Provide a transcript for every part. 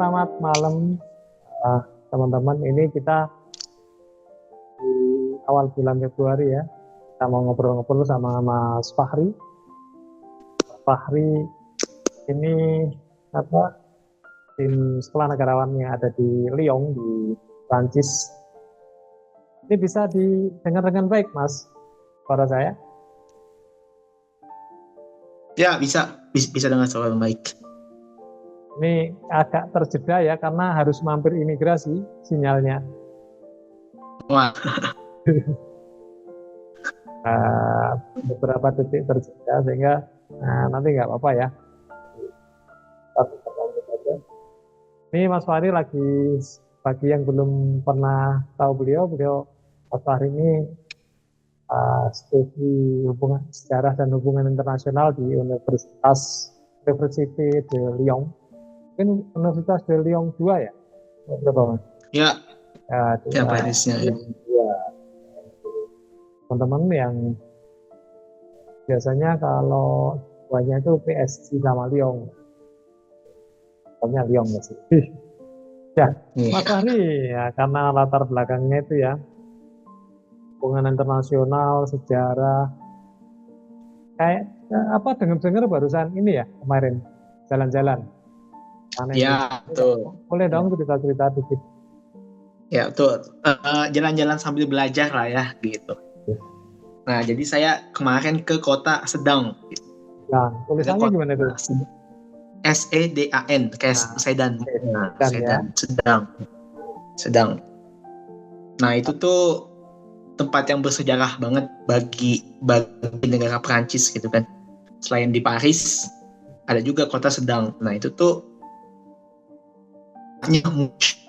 selamat malam teman-teman. Ini kita di awal bulan Februari ya. Kita mau ngobrol-ngobrol sama Mas Fahri. Fahri ini tim sekolah negarawan yang ada di Lyon di Prancis. Ini bisa didengar dengan baik, Mas, suara saya? Ya, bisa dengan suara baik. Ini agak terjeda ya karena harus mampir imigrasi sinyalnya. Wah. Beberapa detik terjeda sehingga nanti nggak apa-apa ya. Ini Mas Fahri lagi, bagi yang belum pernah tahu beliau Mas Fahri ini studi hubungan sejarah dan hubungan internasional di Université de Lyon. Mungkin Universitas de Lyon 2 ya? Berapa, Mas? Ya, Parisnya ya. Teman-teman yang biasanya kalau duanya itu PSG sama Lyon. Pokoknya Lyon ya sih. Ya, Mas Fahri ya, karena latar belakangnya itu ya hubungan internasional, sejarah. Kayak apa dengar-dengar barusan ini ya kemarin jalan-jalan. Ya, betul. Boleh dong cerita-cerita dikit. Ya, betul. Jalan-jalan sambil belajar lah ya, gitu. Nah, jadi saya kemarin ke kota Sedang. Nah, tulisannya gimana itu? Sedan, kayak Sedan. Nah, Sedan, ya? Sedang. Nah, itu tuh tempat yang bersejarah banget bagi negara Prancis gitu kan. Selain di Paris, ada juga kota Sedang. Nah, itu tuh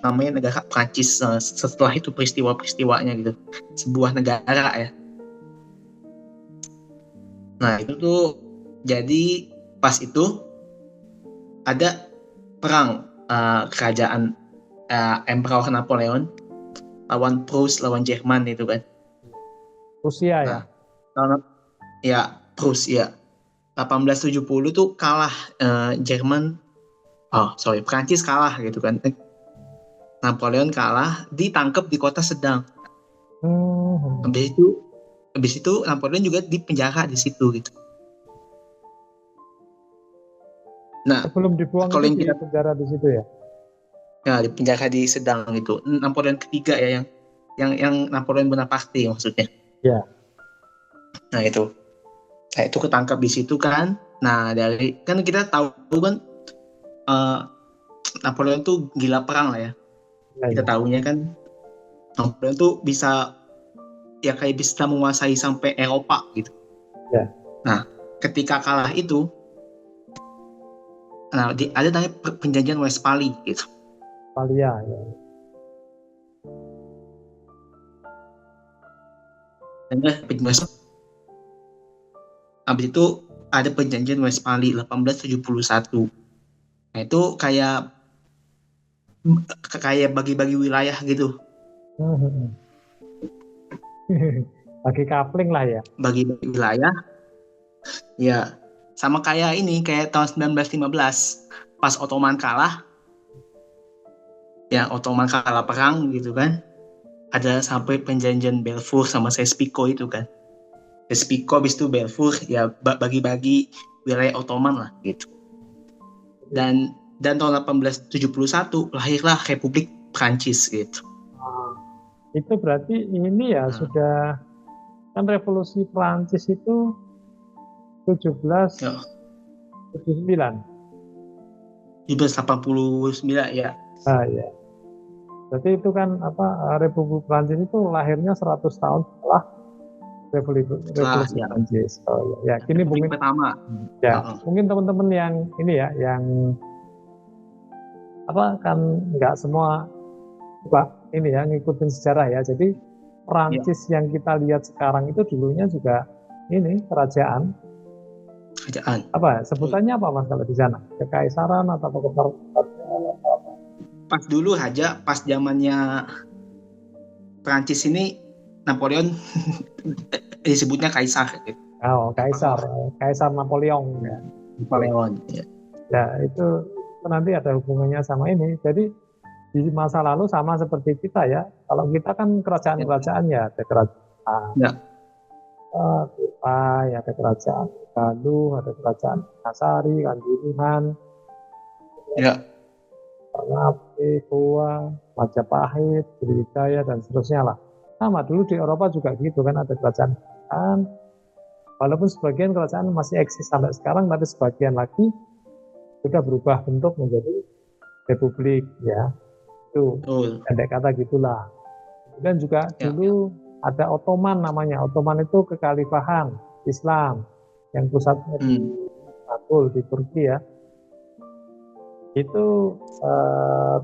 namanya negara Prancis setelah itu peristiwa-peristiwanya gitu. Sebuah negara ya. Nah, itu tuh jadi pas itu ada perang kerajaan Emperor Napoleon lawan Prus, lawan Jerman itu kan. Rusia ya? Ya, Prusia. 1870 tuh kalah Prancis kalah gitu kan. Napoleon kalah, ditangkap di kota Sedang. Habis itu Napoleon juga dipenjara di situ gitu. Nah, sebelum dibuang itu di penjara di situ ya? Ya, di penjara di Sedang gitu. Napoleon ketiga ya yang Napoleon Bonaparte maksudnya. Ya. Nah, itu ketangkap di situ kan. Nah, dari kan kita tahu kan Napoleon tuh gila perang lah ya. Kita tahunya kan Napoleon tuh bisa menguasai sampai Eropa gitu. Ya. Nah, ketika kalah itu ada namanya perjanjian Westphalia gitu. Westphalia ya. Habis itu ada perjanjian Westphalia 1871. Nah, itu kayak bagi-bagi wilayah gitu. Bagi kapling lah ya. Bagi-bagi wilayah. Ya, sama kayak tahun 1915 pas Ottoman kalah. Ya, Ottoman kalah perang gitu kan. Ada sampai perjanjian Balfour sama Sykes-Picot itu kan. Sykes-Picot habis itu Balfour ya bagi-bagi wilayah Ottoman lah gitu. Dan tahun 1871 lahirlah Republik Prancis gitu. Itu berarti ini ya sudah kan revolusi Prancis itu 1789. 1789 ya. Ya. Berarti itu kan Republik Prancis itu lahirnya 100 tahun setelah revolusi Prancis. Ya, kini mungkin pertama. Ya, mungkin teman-teman yang ini ya, yang kan nggak semua ini ya ngikutin sejarah ya. Jadi Prancis yang kita lihat sekarang itu dulunya juga ini kerajaan. Sebutannya apa Mas kalau di sana? Kekaisaran atau kekerajaan? Pas dulu aja, pas zamannya Prancis ini Napoleon disebutnya kaisar. Kaisar Napoleon ya. Napoleon. Ya. Ya, itu nanti ada hubungannya sama ini. Jadi di masa lalu sama seperti kita ya. Kalau kita kan kerajaan-kerajaan ya, ada kerajaan Ya. Kutai, ada kerajaan Galuh, ada kerajaan Nasari, Kanjuruhan, Ya. Ternate, Goa, Majapahit, Sriwijaya, dan seterusnya lah. Sama dulu di Eropa juga gitu kan, ada kerajaan. Walaupun sebagian kerajaan masih eksis sampai sekarang, tapi sebagian lagi sudah berubah bentuk menjadi republik ya. Itu pendek kata gitulah. Kemudian juga dulu ada Ottoman namanya. Ottoman itu kekhalifahan Islam yang pusatnya di Istanbul di Turki ya. Itu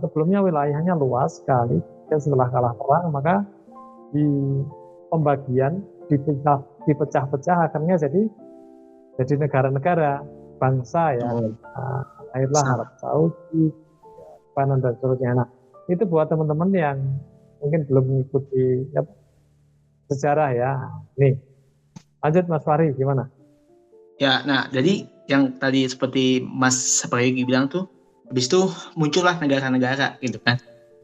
sebelumnya wilayahnya luas sekali. Dan setelah kalah perang maka di pembagian dipecah-pecah akhirnya jadi negara-negara bangsa ya. Lahirlah Arab Saudi, Lebanon dan seterusnya. Nah, itu buat teman-teman yang mungkin belum mengikuti sejarah ya. Nih, lanjut Mas Fahri, gimana? Ya, nah jadi yang tadi seperti Mas Saparigi bilang tuh, habis itu muncullah negara-negara gitu kan.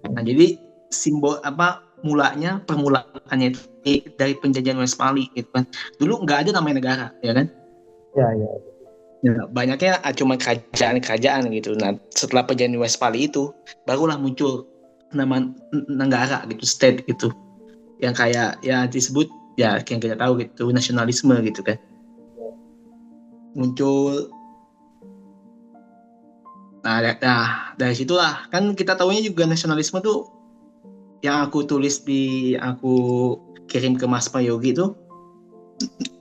Nah jadi simbol permulaannya itu dari penjajahan Westphali gitu kan. Dulu nggak ada namanya negara, ya kan? Ya. Ya, banyaknya cuma kerajaan-kerajaan gitu. Nah, setelah perjanjian Westphali itu, barulah muncul nama negara gitu, state gitu, yang kayak ya disebut ya yang kita tahu gitu, nasionalisme gitu kan. Muncul. Nah, dari situlah kan kita tahunya juga nasionalisme tuh yang aku kirim ke Mas Prayogi itu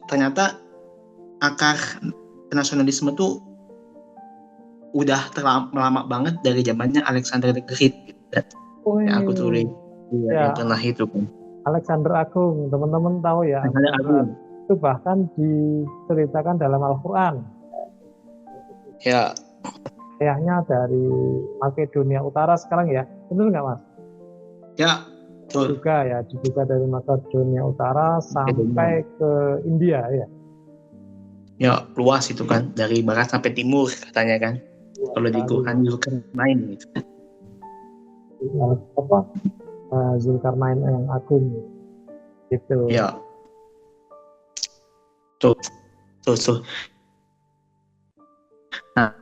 ternyata akar nasionalisme tuh udah lama banget dari zamannya Alexander the Great gitu. Yang aku tulis yang pernah itu kan. Alexander Agung, teman-teman tahu ya. Alexander Agung. Itu bahkan diceritakan dalam Al-Quran. Ya. Ayahnya dari Makedonia Utara sekarang ya, benar nggak Mas? Ya, betul. Dibuka dari Makedonia Utara sampai ke India ya. Ya, luas itu kan, dari barat sampai timur katanya kan. Kalau di Quran Zulkarnain gitu. Zulkarnain yang agung gitu. Ya. Tuh. Nah,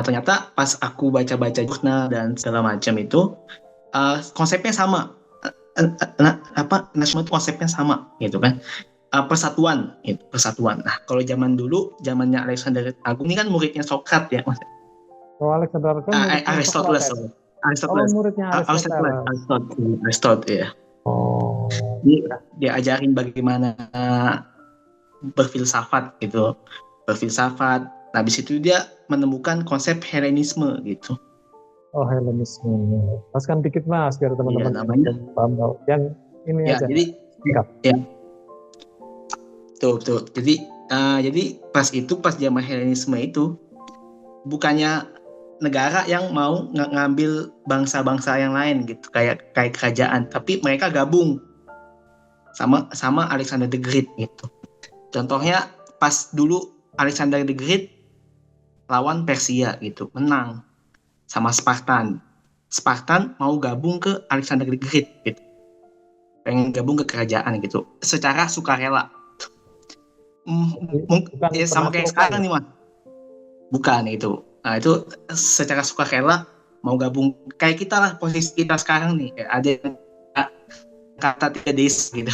ternyata pas aku baca-baca jurnal dan segala macam itu konsepnya sama. Nasional itu konsepnya sama gitu kan. Persatuan. Nah, kalau zaman dulu, zamannya Alexander Agung ini kan muridnya Sokrat ya, Mas. Oh, Alexander Agung Aristoteles. Muridnya Aristoteles ya. Oh. Dia ajarin bagaimana berfilsafat gitu. Nah, habis itu dia menemukan konsep Helenisme gitu. Oh, Helenisme. Masukkan dikit Mas biar teman-teman paham tahu. Yang ini ya, aja. Jadi Betul. Jadi pas zaman Helenisme itu bukannya negara yang mau ngambil bangsa-bangsa yang lain gitu, kayak kerajaan, tapi mereka gabung sama Alexander the Great gitu. Contohnya pas dulu Alexander the Great lawan Persia gitu, menang sama Spartan mau gabung ke Alexander the Great gitu, pengen gabung ke kerajaan gitu secara sukarela. Sama kayak sekarang nih Mas, bukan itu. Nah itu secara sukarela mau gabung, kayak kita lah, posisi kita sekarang nih, kayak ada kata 3 days gitu.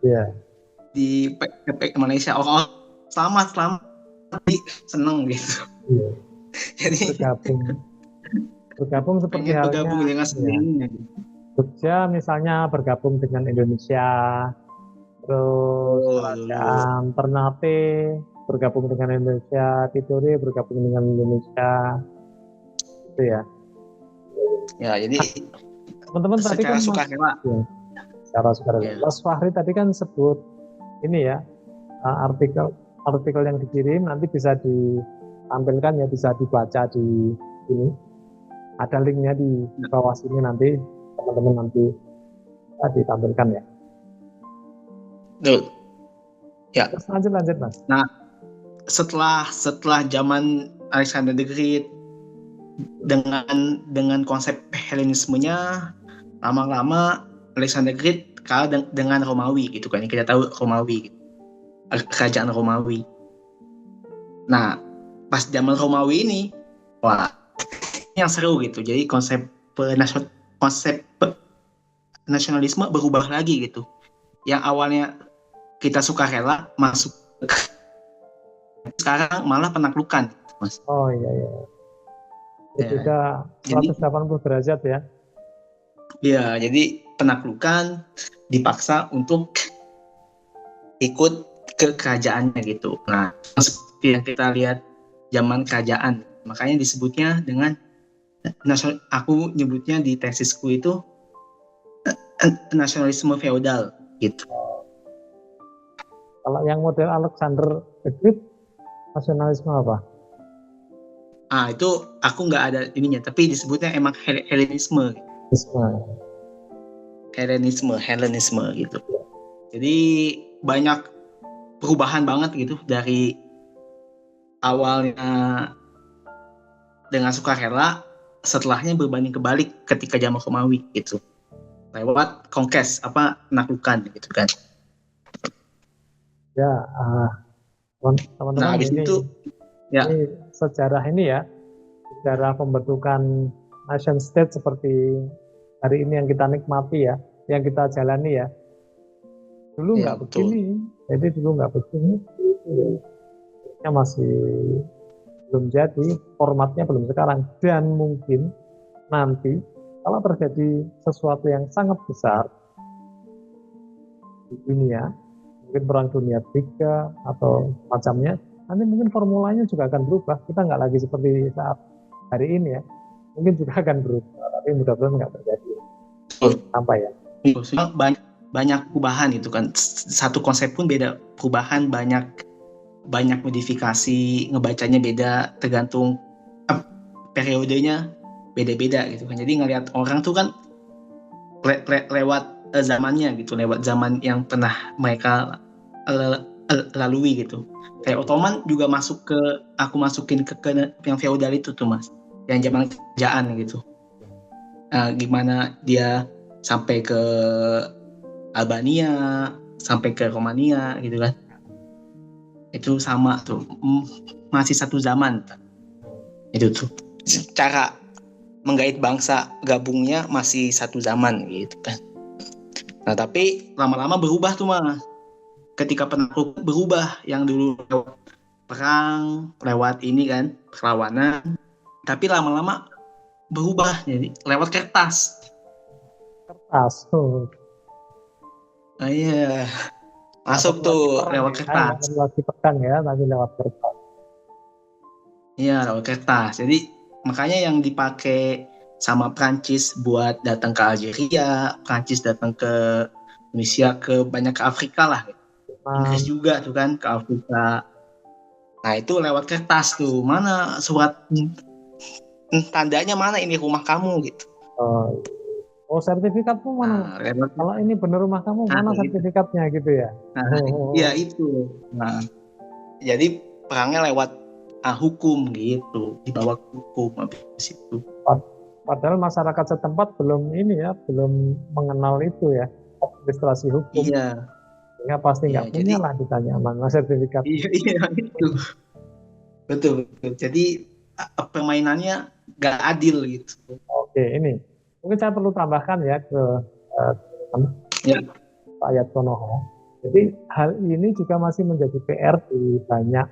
Iya. Di Malaysia orang selamat seneng gitu. Iya. Jadi bergabung seperti halnya dengan sendirinya. Jogja misalnya bergabung dengan Indonesia, terus kerajaan Ternate bergabung dengan Indonesia, Tidore bergabung dengan Indonesia, itu ya. Ya, jadi teman-teman tadi kan sukarela. Secara sukarela. Mas Fahri tadi kan sebut ini ya, artikel yang dikirim nanti bisa ditampilkan ya, bisa dibaca di ini. Ada linknya di bawah sini nanti teman-teman nanti bisa ditampilkan ya. Betul. Ya. Terus lanjut Mas. Nah, setelah zaman Alexander the Great dengan konsep Helenismenya lama-lama Alexander Great kalah dengan Romawi gitu kan. Kita tahu Romawi, kerajaan Romawi. Nah, pas zaman Romawi ini, wah, yang seru gitu. Jadi konsep nasionalisme berubah lagi gitu. Yang awalnya kita sukarela masuk, sekarang malah penaklukan, Mas. Oh iya. Ya, Beda jadi 180 derajat ya. ya, jadi penaklukan dipaksa untuk ikut ke kerajaannya gitu. Nah, seperti yang kita lihat zaman kerajaan, makanya disebutnya dengan aku nyebutnya di tesisku itu nasionalisme feodal gitu. Kalau yang model Alexander the Great, nasionalisme apa? Itu aku nggak ada ininya, tapi disebutnya emang Helenisme gitu. Jadi banyak perubahan banget gitu dari awalnya dengan sukarela, setelahnya berbanding kebalik ketika zaman Romawi gitu. Lewat conquest, penaklukan gitu kan. Ya, Nah, teman-teman habis itu ya, ini sejarah ini ya, sejarah pembentukan nation state seperti hari ini yang kita nikmati ya, yang kita jalani ya. Dulu ya nggak betul. begini, jadi dulu nggak begini, ya masih belum jadi, formatnya belum sekarang, dan mungkin nanti kalau terjadi sesuatu yang sangat besar di dunia, mungkin perang dunia 3 atau macamnya, nanti mungkin formulanya juga akan berubah. Kita nggak lagi seperti saat hari ini ya, mungkin juga akan berubah, tapi mudah-mudahan nggak terjadi. Apa ya? Banyak perubahan itu kan. Satu konsep pun beda perubahan, banyak modifikasi, ngebacanya beda, tergantung periodenya beda-beda gitu kan. Jadi ngelihat orang tuh kan lewat zamannya gitu, lewat zaman yang pernah mereka lalui gitu. Kayak Ottoman juga aku masukin ke yang feodal itu tuh Mas, yang zaman kerajaan gitu. Gimana dia sampai ke Albania, sampai ke Romania gitu kan. Itu sama tuh, masih satu zaman. Itu tuh cara menggait bangsa gabungnya masih satu zaman gitu kan. Nah tapi lama-lama berubah tuh Mas. Ketika penakluk berubah, yang dulu lewat perang, lewat ini kan perlawanan, tapi lama-lama berubah jadi lewat kertas. Iya, masuk tuh lewat kertas. Lagi perang ya, lagi lewat kertas. Iya, lewat kertas. Jadi makanya yang dipakai sama Prancis buat datang ke Algeria, Prancis datang ke Indonesia, banyak ke Afrika lah. Inggris juga tuh kan ke Afrika. Nah itu lewat kertas tuh. Mana surat tandanya, mana ini rumah kamu gitu. Sertifikatmu mana? Kalau ini benar rumah kamu, mana sertifikatnya gitu ya? Iya itu. Nah, jadi perangnya lewat hukum gitu, dibawa ke hukum habis itu. Padahal masyarakat setempat belum mengenal itu ya, administrasi hukum. Iya. Sehingga pasti nggak punya lah ditanya mana sertifikat. Iya itu. Betul. Jadi permainannya nggak adil gitu. Oke, ini mungkin saya perlu tambahkan ya ke Pak Yatkonoho. Jadi hal ini juga masih menjadi PR di banyak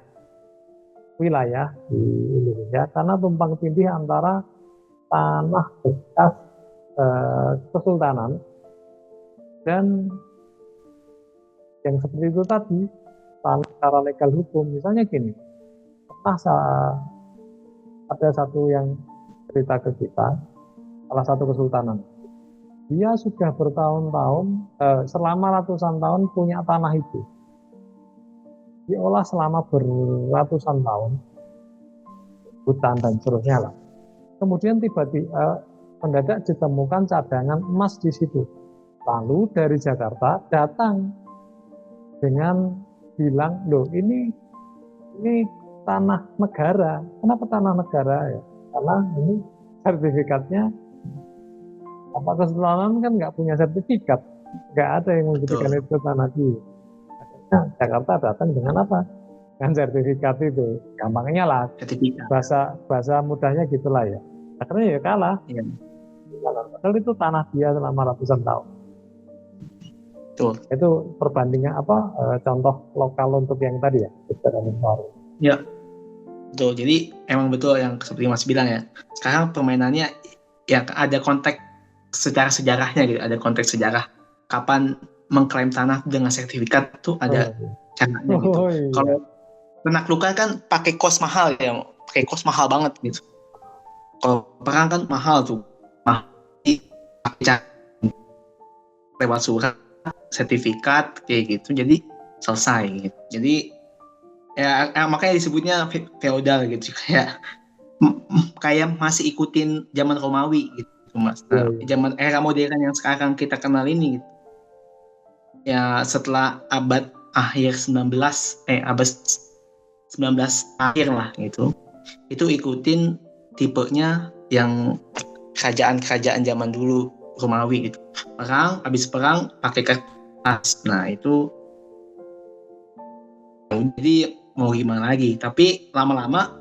wilayah di Indonesia karena tumpang tindih antara tanah bekas kesultanan dan yang seperti itu tadi, tanah secara legal hukum. Misalnya gini, ada satu yang cerita ke kita, salah satu kesultanan. Dia sudah bertahun-tahun, selama ratusan tahun punya tanah itu. Diolah selama beratusan tahun, hutan dan seterusnya lah. Kemudian tiba-tiba mendadak ditemukan cadangan emas di situ. Lalu dari Jakarta datang dengan bilang, loh ini tanah negara. Kenapa tanah negara ya? karena ini sertifikatnya apa kesultanan kan nggak punya sertifikat, nggak ada yang membuktikan Betul. itu tanah dia. Nah, Jakarta datang dengan apa? Dengan sertifikat itu, gampangnya lah, Sertifikat. bahasa mudahnya gitulah ya. Akhirnya ya kalah. Iya, Padahal itu tanah dia selama ratusan tahun. betul. Itu perbandingan apa? Contoh lokal untuk yang tadi ya, Ya, betul. Jadi emang betul yang seperti Mas bilang ya. Sekarang permainannya ya ada konteks secara sejarahnya gitu, ada konteks sejarah. Kapan mengklaim tanah dengan sertifikat tuh ada caranya gitu. Oh iya. Kalau penaklukan kan pakai kos mahal ya, pakai kos mahal banget gitu. Kalau perang kan mahal tuh, mahal pakai cara lewat surat, sertifikat kayak gitu. Jadi selesai gitu. Jadi ya makanya disebutnya feodal gitu, kayak masih ikutin zaman Romawi gitu Mas. Nah, zaman era modern yang sekarang kita kenal ini gitu. Ya setelah abad akhir 19 abad 19 akhir lah gitu. Itu ikutin tipenya yang kerajaan-kerajaan zaman dulu Romawi gitu. Perang, habis perang pakai kertas. Nah, itu jadi mau gimana lagi. Tapi lama-lama,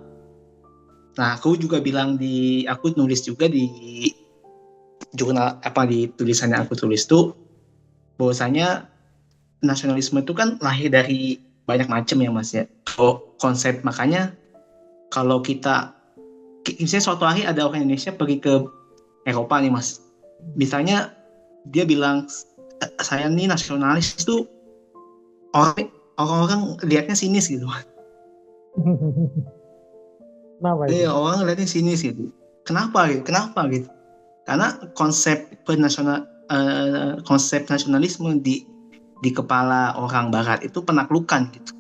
nah aku juga bilang aku nulis juga di jurnal di tulisan yang aku tulis tuh bahwasanya nasionalisme itu kan lahir dari banyak macam ya Mas ya. Konsep makanya kalau kita misalnya suatu hari ada orang Indonesia pergi ke Eropa nih Mas. Misalnya dia bilang saya nih nasionalis itu orang-orang lihatnya sinis gitu. Kenapa itu? Iya, orang lihatnya sinis gitu. Kenapa gitu? Karena konsep nasionalisme di kepala orang Barat itu penaklukan gitu.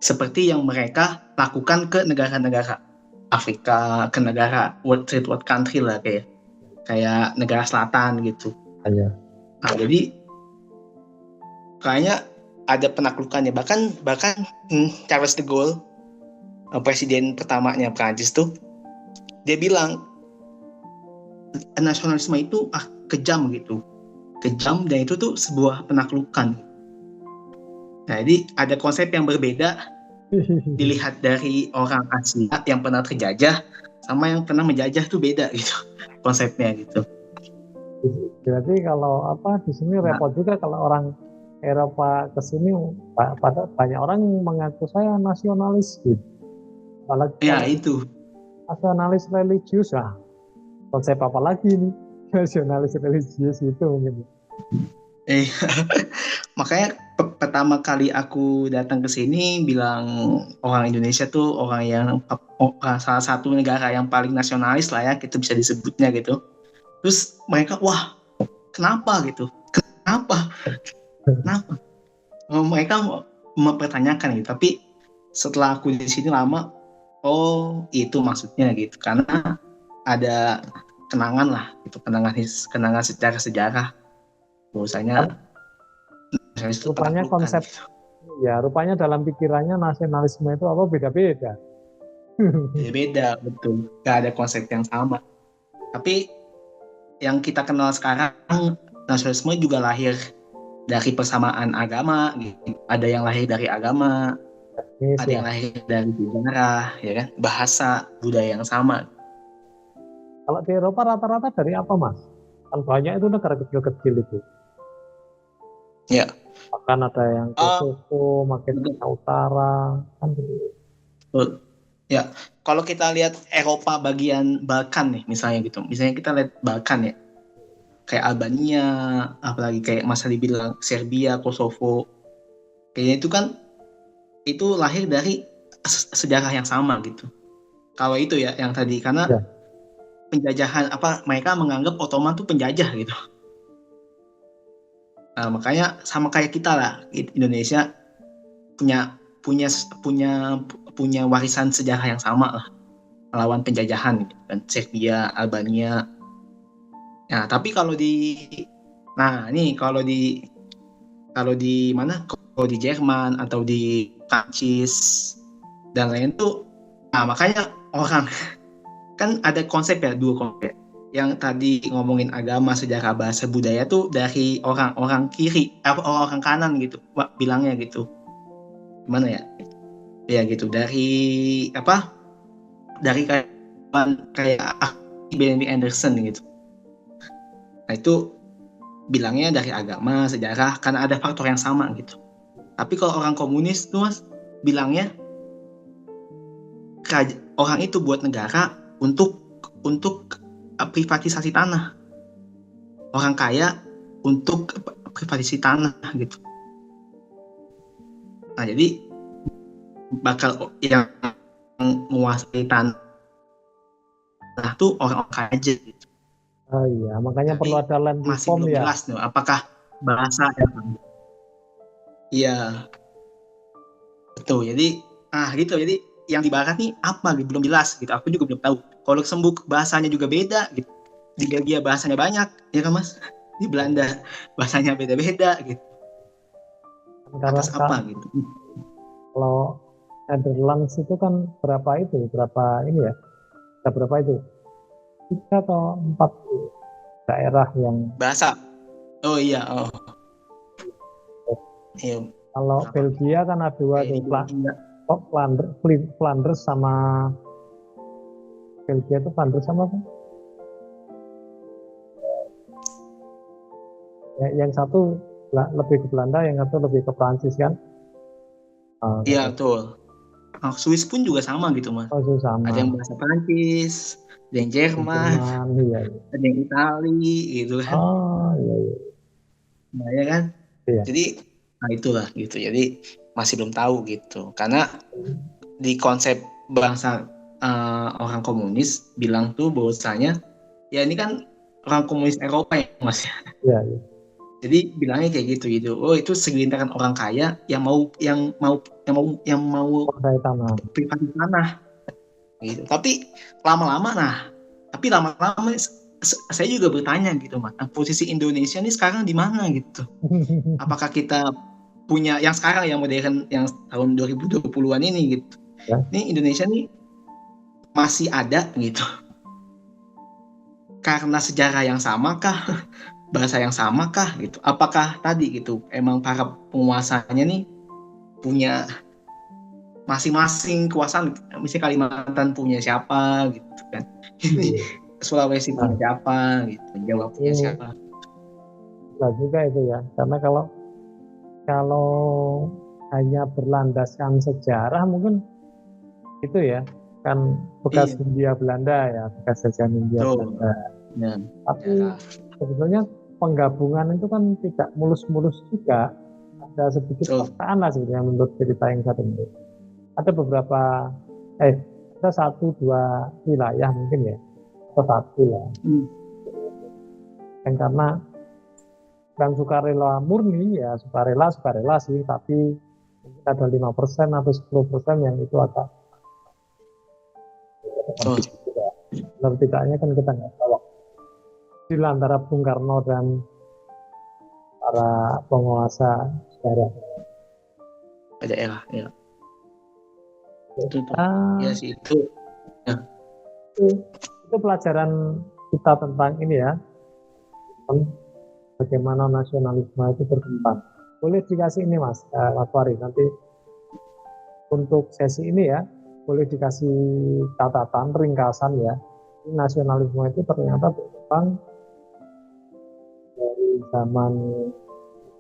Seperti yang mereka lakukan ke negara-negara Afrika, ke negara third world country lah kayak negara selatan gitu. Iya. Nah, jadi kayaknya ada penaklukannya. Bahkan Charles de Gaulle, presiden pertamanya Prancis tuh, dia bilang nasionalisme itu kejam gitu, kejam dan itu tuh sebuah penaklukan. Nah, jadi ada konsep yang berbeda dilihat dari orang Asia yang pernah terjajah sama yang pernah menjajah tuh beda gitu konsepnya gitu. Berarti kalau di sini repot juga kalau orang Eropa ke sini, banyak orang mengaku saya nasionalis gitu. Ya itu. Nasionalis religius konsep apa lagi nih nasionalis religius itu mungkin. Makanya pertama kali aku datang ke sini bilang orang Indonesia tuh orang yang salah satu negara yang paling nasionalis lah ya, kita bisa disebutnya gitu. Terus mereka kenapa gitu? Kenapa? Mereka mempertanyakan gitu. Tapi setelah aku di sini lama, itu maksudnya gitu. Karena ada kenangan lah, itu kenangan secara sejarah. Bahwasanya rupanya konsep rupanya dalam pikirannya nasionalisme itu beda-beda. Beda, betul. Gak ada konsep yang sama. Tapi yang kita kenal sekarang, nasionalisme juga lahir dari persamaan agama gitu. Ada yang lahir dari agama, ada yang lahir dari sejarah, ya kan, bahasa, budaya yang sama. Kalau di Eropa rata-rata dari apa Mas? Kan banyak itu negara kecil-kecil itu. Ya. Bahkan ada yang Kosovo, Makedonia Utara, kan gitu. Ya, kalau kita lihat Eropa bagian Balkan nih, misalnya gitu. Misalnya kita lihat Balkan ya, kayak Albania, apalagi kayak Mas Ali bilang Serbia, Kosovo, kayaknya itu kan itu lahir dari sejarah yang sama gitu. Kalau itu ya yang tadi karena penjajahan mereka menganggap Ottoman tuh penjajah gitu. Nah, makanya sama kayak kita lah, Indonesia punya warisan sejarah yang sama lah melawan penjajahan gitu kan, Serbia, Albania. Nah, tapi kalau di mana? Kalau di Jerman atau di Prancis dan lain tuh Nah, makanya orang kan ada konsep ya, dua konsep. Yang tadi ngomongin agama, sejarah, bahasa, budaya tuh dari orang-orang kiri, orang kanan gitu, bilangnya gitu. Gimana ya? Ya gitu, dari apa? Dari kayak Benedict Anderson gitu. Nah itu bilangnya dari agama, sejarah, karena ada faktor yang sama gitu. Tapi kalau orang komunis tuh mas, bilangnya orang itu buat negara untuk privatisasi tanah. Orang kaya untuk privatisasi tanah gitu. Nah jadi bakal yang menguasai tanah tuh orang-orang kaya aja gitu. Oh iya, makanya Tapi perlu ada land masih reform belum ya. jelas nih apakah bahasa iya betul. Jadi gitu. Jadi yang di barat nih apa gitu belum jelas gitu. Aku juga belum tahu. Kalau Luxembourg bahasanya juga beda gitu. Di Belgia bahasanya banyak, ya kan mas? Di Belanda bahasanya beda-beda gitu. Karena Atas apa gitu? kalau Netherlands itu kan berapa ini ya? Berapa itu? 3 atau 4 daerah yang Bahasa. Oh iya, oh. Iya. kalau Belgia kan ada 2 tuh, Flanders sama Belgia itu Flanders sama apa? Yang satu lebih ke Belanda, yang satu lebih ke Prancis kan? Iya betul. Swiss pun juga sama gitu mas. Oh, itu sama. Ada yang bahasa Prancis, ada yang Jerman, iya. ada yang Itali gitu kan. Oh iya. Nah ya kan. Iya. Jadi itulah gitu. Jadi masih belum tahu gitu. Karena di konsep bangsa orang komunis bilang tuh bahwasanya ya ini kan orang komunis Eropa ya mas. Iya. Jadi bilangnya kayak gitu. Oh itu segelintir orang kaya yang mau privasi tanah gitu. Tapi lama-lama saya juga bertanya gitu mas, posisi Indonesia ini sekarang di mana gitu? Apakah kita punya yang sekarang yang modern yang tahun 2020-an ini gitu? Ya. Ini Indonesia nih masih ada gitu. Karena sejarah yang sama kah? Bahasa yang sama kah gitu? Apakah tadi gitu emang para penguasanya nih punya masing-masing kekuasaan, misalnya Kalimantan punya siapa gitu kan, Sulawesi punya siapa gitu, Jawa punya siapa. Nah juga itu ya, karena kalau hanya berlandaskan sejarah mungkin itu ya kan bekas Hindia Belanda ya, bekas jajahan Hindia Belanda. Ya. Tapi sebetulnya penggabungan itu kan tidak mulus-mulus juga, ada sedikit paksaan lah sebetulnya menurut cerita yang satu ini. Ada beberapa ada 1-2 wilayah mungkin ya, atau 1 lah. Dan karena dan sukarela murni ya sukarela sih, tapi mungkin ada 5% atau 10% yang itu agak benar tidaknya kan kita nggak tahu di antara Bung Karno dan para penguasa daerah ya. Ya sih itu. Ya. Itu pelajaran kita tentang ini ya, bagaimana nasionalisme itu berkembang. Boleh dikasih ini Mas Fahri, nanti untuk sesi ini ya, boleh dikasih catatan ringkasan ya. Nasionalisme itu ternyata berkembang dari zaman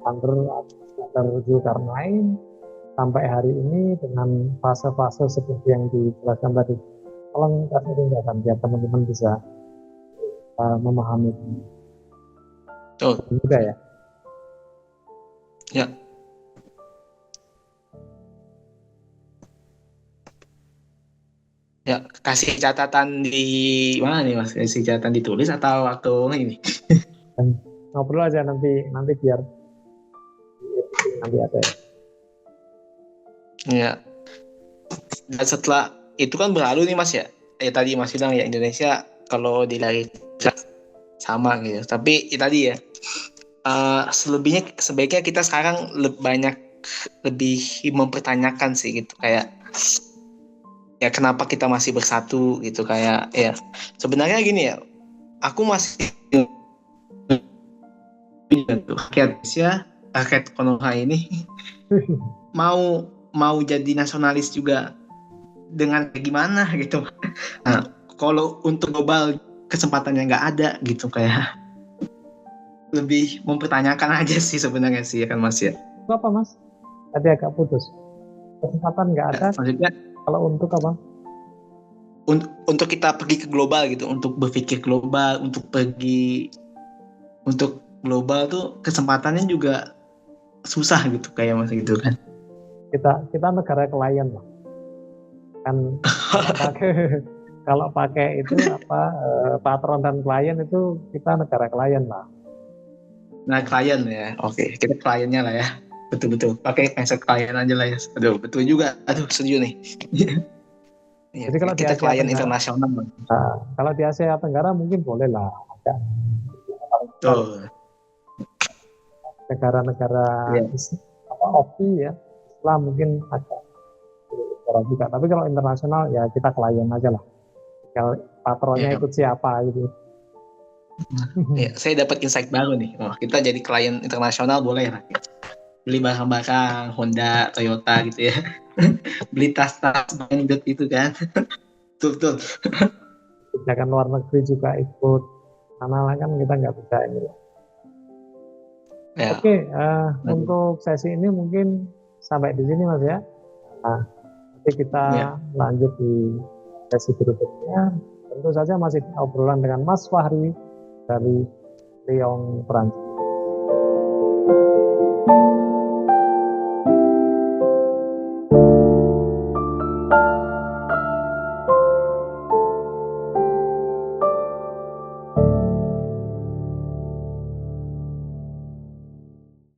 Iskandar Zulkarnain sampai hari ini dengan fase-fase seperti yang dijelaskan tadi. Tolong kasih ringkasan biar teman-teman bisa memahami. Juga ya. Ya. Ya, kasih catatan di mana nih Mas? Kasih catatan ditulis atau waktu ini? Ngobrol aja nanti biar nanti ada ya. Ya. Dan setelah itu kan berlalu nih Mas ya. Tadi Mas bilang ya Indonesia kalau dilari sama gitu. Tapi tadi ya selebihnya sebaiknya kita sekarang lebih mempertanyakan sih gitu, kayak ya kenapa kita masih bersatu gitu, kayak ya sebenarnya gini ya, aku masih rakyat Konoha ini mau mau jadi nasionalis juga dengan gimana gitu. Nah, kalau untuk global kesempatannya nggak ada gitu, kayak lebih mempertanyakan aja sih sebenarnya sih ya kan Mas ya. Itu apa Mas? Tadi agak putus. Kesempatan nggak ada. Maksudnya Kalau untuk apa? untuk kita pergi ke global gitu, untuk berpikir global, untuk pergi untuk global tuh kesempatannya juga susah gitu kayak Mas gitu kan. Kita negara klien lah. Kan kalau pakai itu apa patron dan klien itu kita negara klien lah. Nah, klien ya. Oke, kita kliennya lah ya. Betul-betul. Pakai mindset klien aja lah ya. Aduh, betul juga. Aduh, setuju nih. Iya, Jadi kalau di kita Asia klien Tenggara, internasional. kalau di Asia Tenggara mungkin boleh lah ada Betul. negara-negara Iya. apa OPI ya, Islam mungkin agak negara juga. Tapi kalau internasional ya kita klien aja lah. Kalau patronnya Iya. ikut siapa gitu. Iya, saya dapat insight baru nih. Oh, kita jadi klien internasional boleh lah. Beli barang-barang Honda, Toyota gitu ya. Beli tas-tas branded itu kan. Betul-betul. Kebijakan luar negeri juga ikut. Karena kan kita nggak bisa ini. Ya. Oke, untuk sesi ini mungkin sampai di sini Mas ya. Nah, nanti kita lanjut di sesi berikutnya. Tentu saja masih obrolan dengan Mas Fahri dari Lyon, Prancis.